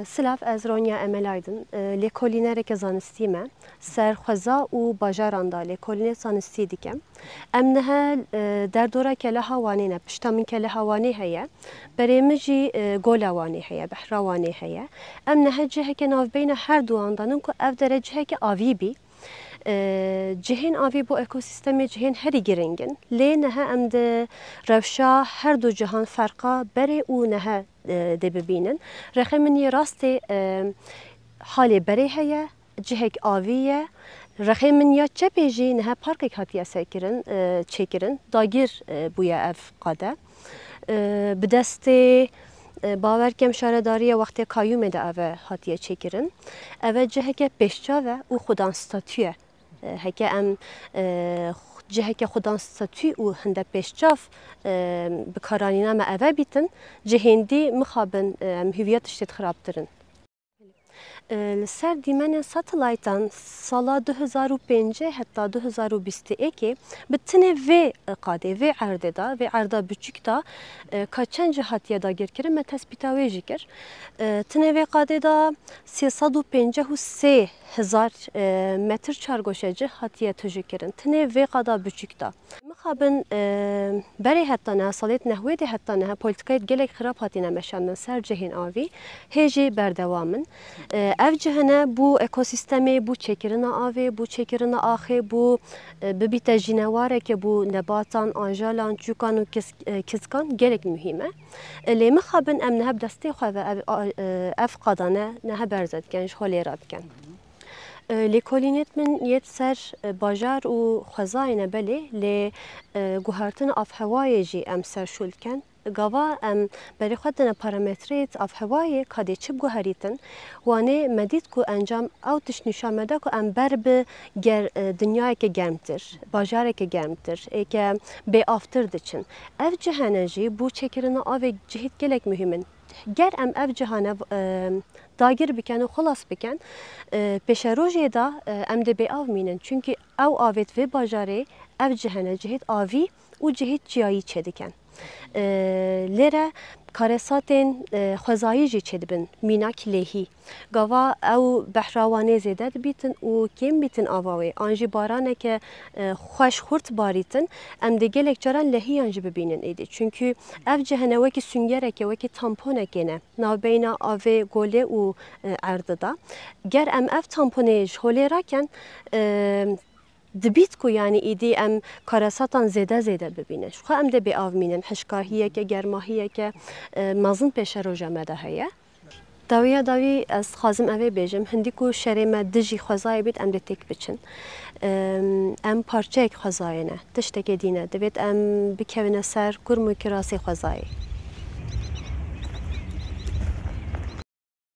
Silav ez Ronya Emel Aydın, lêkolînereke zanistî me, serxweza û bajaran da lêkolînê zanistî dikim. Em niha derdoreke liha wanê ne, pişta min ke liha wanê heye, berê min jî gola wanê heye, behra wanê heye. Em niha ciheke navbeyna her duan danin ku ev dere ciheke avî bî. Cihên avî bo ekosîstemê cihên herî giringin. Lê niha em di rewşa her du cihan ferqa berê û niha de bibînin. Rexê min yê rastê halê berê heye, cihek avî ye. Rexê min ya çepê jî niha parkek hatiye serkirin, çêkirin. Dagîr bûye ev qade. Bi destê bawerkem şaredariya wextê kayyûmê de ev hatiye çêkirin. Ev ciheke pêşçav e û xudan statûye. Heke em ciheke xudan statû û hinde pêşçav bi karanîna me ev bîtin, cihên dî mixabin em hîviya tiştê xirabtirin. Li ser dîmenên satelaytan sala 2005 heta 2021 bi tinê vê qadê, vê erdê da, vê erda biçûk da ka çend cih hatiye dagirkirin me tespîta wê jî kir. Tinê vê qadê da 353,000 metr çargoşe cih hatiye tujî kirin. Tinê vê qada biçûk da. Mixabin berê heta niha salêt nehwê de heta niha polîtikayê gelek xirab hatîne meşandin ser cihên avî, hê jî berdewamin. Ev cihine bû ekosîstemê, bû çêkirina avê, bû çêkirina axê, bû bibîte jînewareke bû nebatan, anjalan, çûkan û kiskan gelek mühîm e. Lê mixabin em niha bi destê xwe ve ev qadane niha berze dikin, ji holê re dikin. Lêkolînê min yet ser bajar û xwezayê belê lê guhertina avhewayê jî em serşûl dikin. Gava em berê xwe dine parametreyê avhewayê kadê çi biguherîtin, wanê me dît ku encam ew tişt nîşan me da ku em ber bi dinyayeke germtir, bajareke germtir, êke bêavtir diçin. Ev cihane jî bû çêkirina avê cihît gelek mühîm in. Ger em ev cihane dagir bikin û xilas bikin, pêşerojê da em dê bêav mînin. Çünkü ew avêt vê bajarê ev cihane cihît avî û cihît çiyayî çêdikin. Lêre karesatên xwezayî jî çêdibin mînak lêhî. Gava ew behra wanê zêde dibîtin û kêm bîtin ava wê. An jî baraneke xweş xurt barîtin, em dê gelek caran lehîyan jî bibînin êdî. Çünkü ev cihine wekî süngereke, wekî tamponekê ne navbeyna avê, golê û erdê da. Ger em ev tamponê ji holê rakin, dibît ku yanî îdî em karesatan zêde bibînin. Ji xwe em dê bêav mînin. Hişkahiyeke, germahiyeke mezin pêşeroja me de heye. Dawiya dawî ez xwazim ev ê bêjim, hindî ku şerê me dijî xwezayê bît em dê têk biçin. Em parçeyek xwezayê ne, tiştekê dîne. Divêt em bikevine ser kurm û kirasê xwezayê.